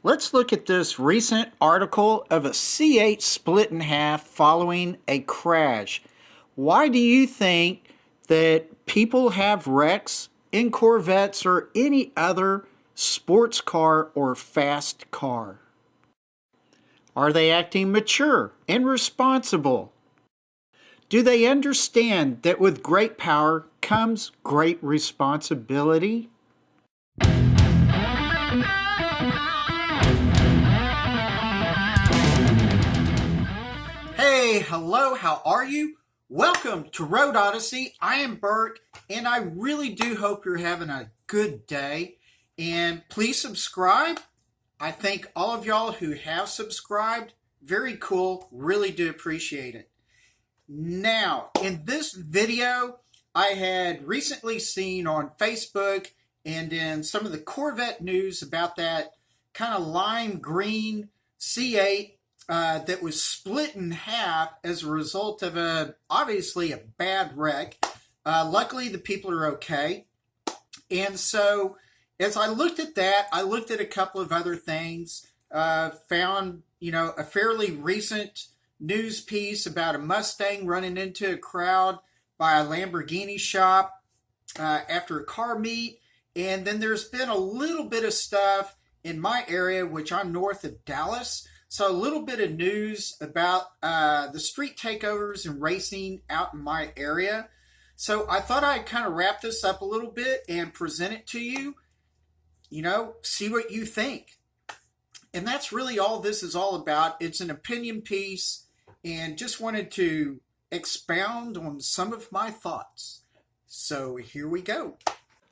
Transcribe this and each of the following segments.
Let's look at this recent article of a C8 split in half following a crash. Why do you think that people have wrecks in Corvettes or any other sports car or fast car? Are they acting mature and responsible? Do they understand that with great power comes great responsibility? Hey, hello, how are you? Welcome to Road Odyssey. I am Burke, and I really do hope you're having a good day. And please subscribe. I thank all of y'all who have subscribed. Very cool. Really do appreciate it. Now, in this video, I had recently seen on Facebook and in some of the Corvette news about that kind of lime green C8 that was split in half as a result of obviously a bad wreck. Luckily, the people are okay. And so, as I looked at that, I looked at a couple of other things, found, a fairly recent news piece about a Mustang running into a crowd by a Lamborghini shop after a car meet. And then there's been a little bit of stuff in my area, which I'm north of Dallas. So a little bit of news about the street takeovers and racing out in my area. So I thought I'd kind of wrap this up a little bit and present it to you, see what you think. And that's really all this is all about. It's an opinion piece and just wanted to expound on some of my thoughts. So here we go.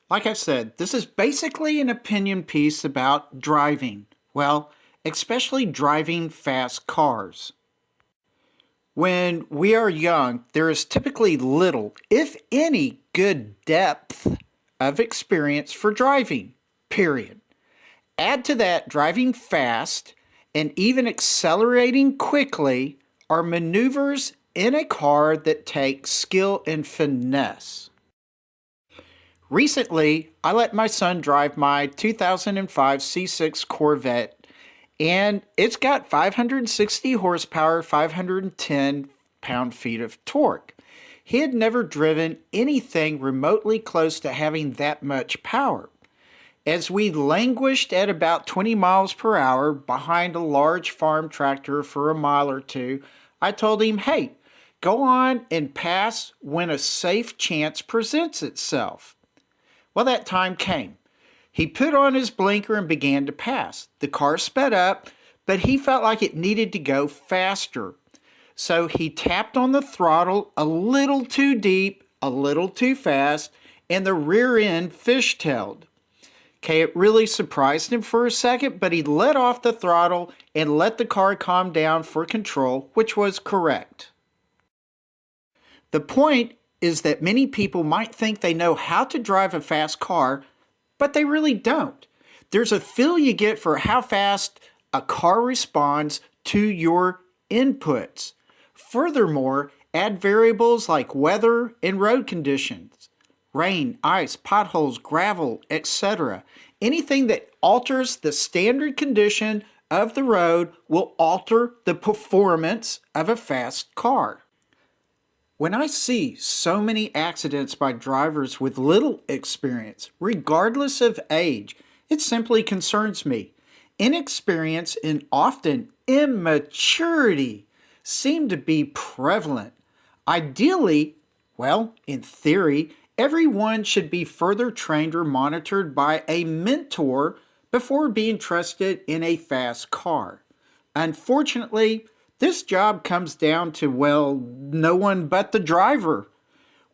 Like I said, this is basically an opinion piece about driving. Well, especially driving fast cars. When we are young, there is typically little, if any, good depth of experience for driving, period. Add to that driving fast and even accelerating quickly are maneuvers in a car that take skill and finesse. Recently, I let my son drive my 2005 C6 Corvette, and it's got 560 horsepower, 510 pound-feet of torque. He had never driven anything remotely close to having that much power. As we languished at about 20 miles per hour behind a large farm tractor for a mile or two, I told him, hey, go on and pass when a safe chance presents itself. Well, that time came. He put on his blinker and began to pass. The car sped up, but he felt like it needed to go faster. So he tapped on the throttle a little too deep, a little too fast, and the rear end fishtailed. Okay, it really surprised him for a second, but he let off the throttle and let the car calm down for control, which was correct. The point is that many people might think they know how to drive a fast car, but they really don't. There's a feel you get for how fast a car responds to your inputs. Furthermore, add variables like weather and road conditions, rain, ice, potholes, gravel, etc. Anything that alters the standard condition of the road will alter the performance of a fast car. When I see so many accidents by drivers with little experience, regardless of age, it simply concerns me. Inexperience and often immaturity seem to be prevalent. Ideally, in theory, everyone should be further trained or monitored by a mentor before being trusted in a fast car. Unfortunately, this job comes down to, no one but the driver.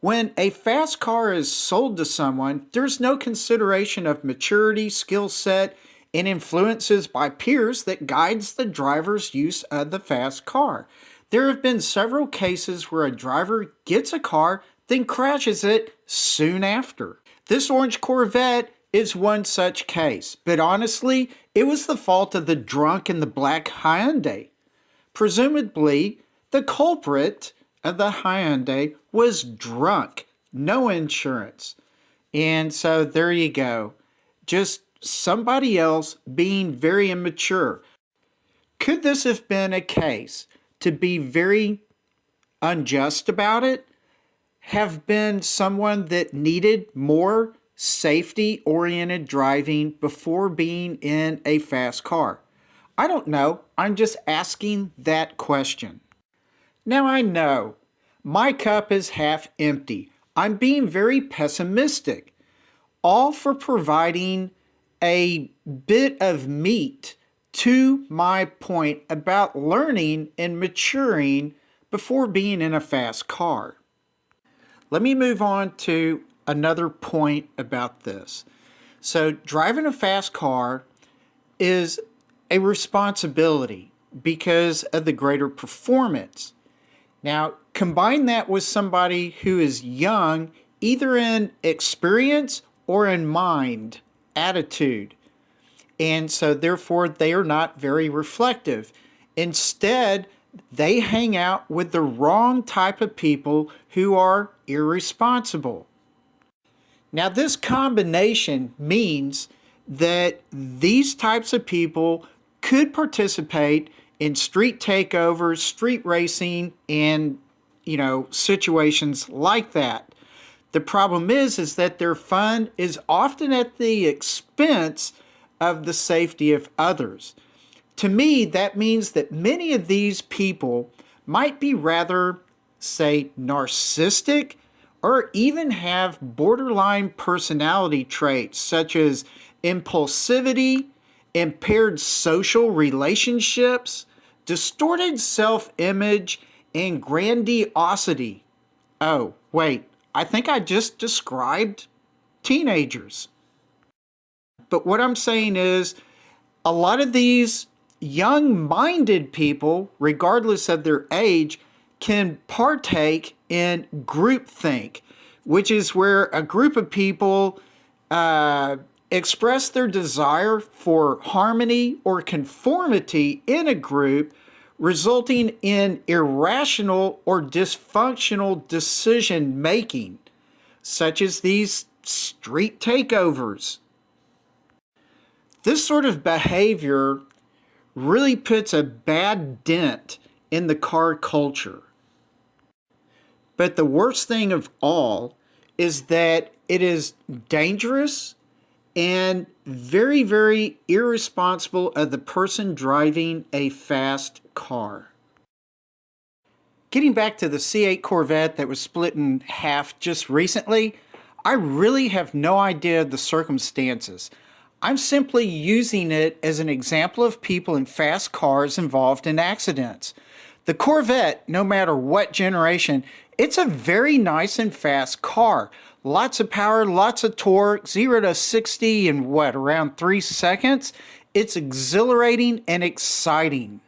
When a fast car is sold to someone, there's no consideration of maturity, skill set, and influences by peers that guides the driver's use of the fast car. There have been several cases where a driver gets a car, then crashes it soon after. This orange Corvette is one such case, but honestly, it was the fault of the drunk in the black Hyundai. Presumably, the culprit of the Hyundai was drunk, no insurance. And so there you go. Just somebody else being very immature. Could this have been a case to be very unjust about it? Have been someone that needed more safety-oriented driving before being in a fast car? I don't know. I'm just asking that question. Now I know my cup is half empty. I'm being very pessimistic, all for providing a bit of meat to my point about learning and maturing before being in a fast car. Let me move on to another point about this. So, driving a fast car is a responsibility because of the greater performance. Now, combine that with somebody who is young, either in experience or in mind, attitude. And so, therefore, they are not very reflective. Instead, they hang out with the wrong type of people who are irresponsible. Now, this combination means that these types of people could participate in street takeovers, street racing, and, situations like that. The problem is that their fun is often at the expense of the safety of others. To me, that means that many of these people might be rather, say, narcissistic or even have borderline personality traits such as impulsivity, impaired social relationships, distorted self-image, and grandiosity. Oh, wait, I think I just described teenagers. But what I'm saying is, a lot of these young-minded people, regardless of their age, can partake in groupthink, which is where a group of people express their desire for harmony or conformity in a group, resulting in irrational or dysfunctional decision making, such as these street takeovers. This sort of behavior really puts a bad dent in the car culture. But the worst thing of all is that it is dangerous and very, very irresponsible of the person driving a fast car. Getting back to the C8 Corvette that was split in half just recently, I really have no idea of the circumstances. I'm simply using it as an example of people in fast cars involved in accidents. The Corvette, no matter what generation, it's a very nice and fast car. Lots of power, lots of torque, 0 to 60 in around 3 seconds? It's exhilarating and exciting.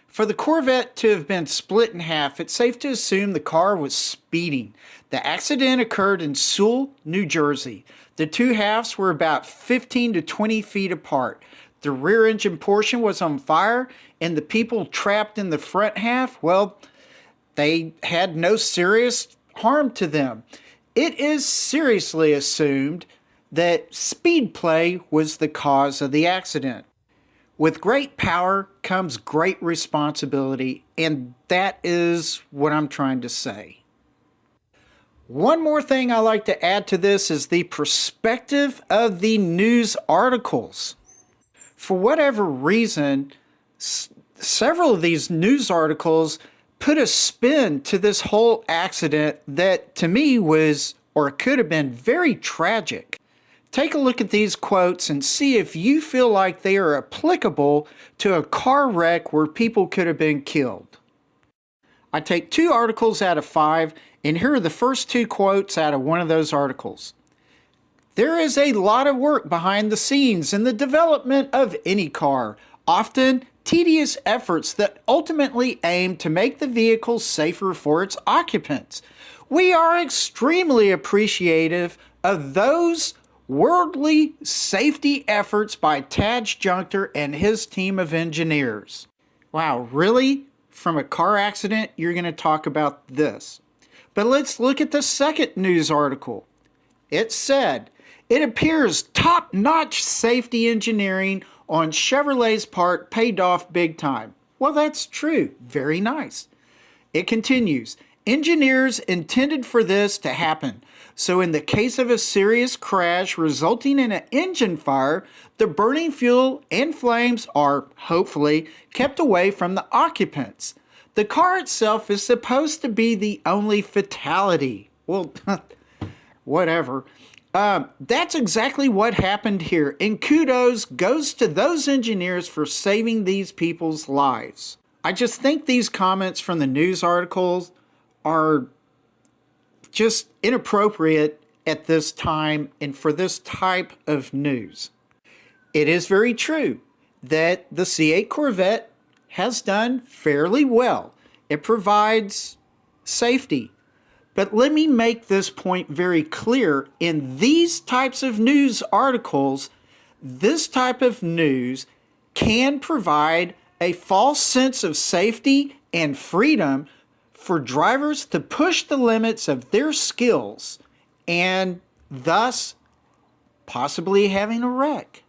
For the Corvette to have been split in half, it's safe to assume the car was speeding. The accident occurred in Sewell, New Jersey. The two halves were about 15 to 20 feet apart. The rear engine portion was on fire, and the people trapped in the front half, well, they had no serious harm to them. It is seriously assumed that speed play was the cause of the accident. With great power comes great responsibility, and that is what I'm trying to say. One more thing I like to add to this is the perspective of the news articles. For whatever reason, several of these news articles put a spin to this whole accident that to me was, or could have been, very tragic. Take a look at these quotes and see if you feel like they are applicable to a car wreck where people could have been killed. I take 2 articles out of 5, and here are the first 2 quotes out of one of those articles. There is a lot of work behind the scenes in the development of any car, often tedious efforts that ultimately aim to make the vehicle safer for its occupants. We are extremely appreciative of those worldly safety efforts by Taj Junctor and his team of engineers. Wow, really? From a car accident, you're going to talk about this. But let's look at the second news article. It said, It appears top-notch safety engineering on Chevrolet's part paid off big time. Well, that's true. Very nice. It continues. Engineers intended for this to happen. So in the case of a serious crash resulting in an engine fire, the burning fuel and flames are, hopefully, kept away from the occupants. The car itself is supposed to be the only fatality. Well, whatever. That's exactly what happened here, and kudos goes to those engineers for saving these people's lives. I just think these comments from the news articles are just inappropriate at this time and for this type of news. It is very true that the C8 Corvette has done fairly well. It provides safety. But let me make this point very clear. In these types of news articles, this type of news can provide a false sense of safety and freedom for drivers to push the limits of their skills and thus possibly having a wreck.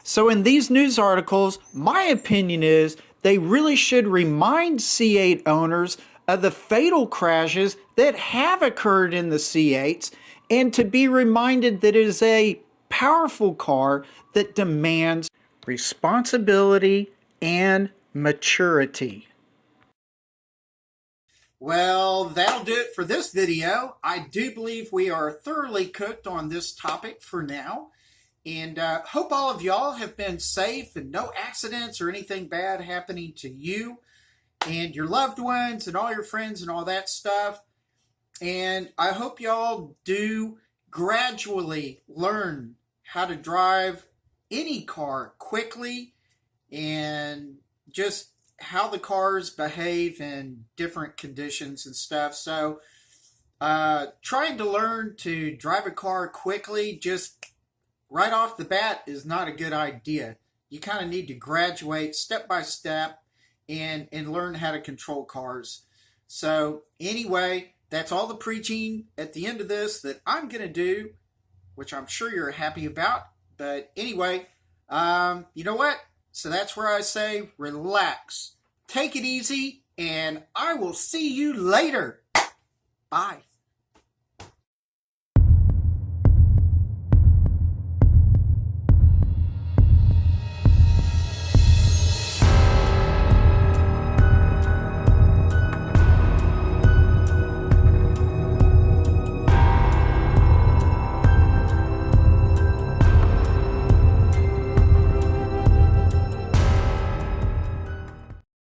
So in these news articles, my opinion is they really should remind C8 owners of the fatal crashes that have occurred in the C8s and to be reminded that it is a powerful car that demands responsibility and maturity. Well, that'll do it for this video. I do believe we are thoroughly cooked on this topic for now. And hope all of y'all have been safe and no accidents or anything bad happening to you and your loved ones and all your friends and all that stuff. And I hope y'all do gradually learn how to drive any car quickly and just how the cars behave in different conditions and stuff. So trying to learn to drive a car quickly just right off the bat is not a good idea. You kind of need to graduate step by step and learn how to control cars. So anyway, that's all the preaching at the end of this that I'm going to do, which I'm sure you're happy about. But anyway, you know what? So that's where I say relax. Take it easy, and I will see you later. Bye.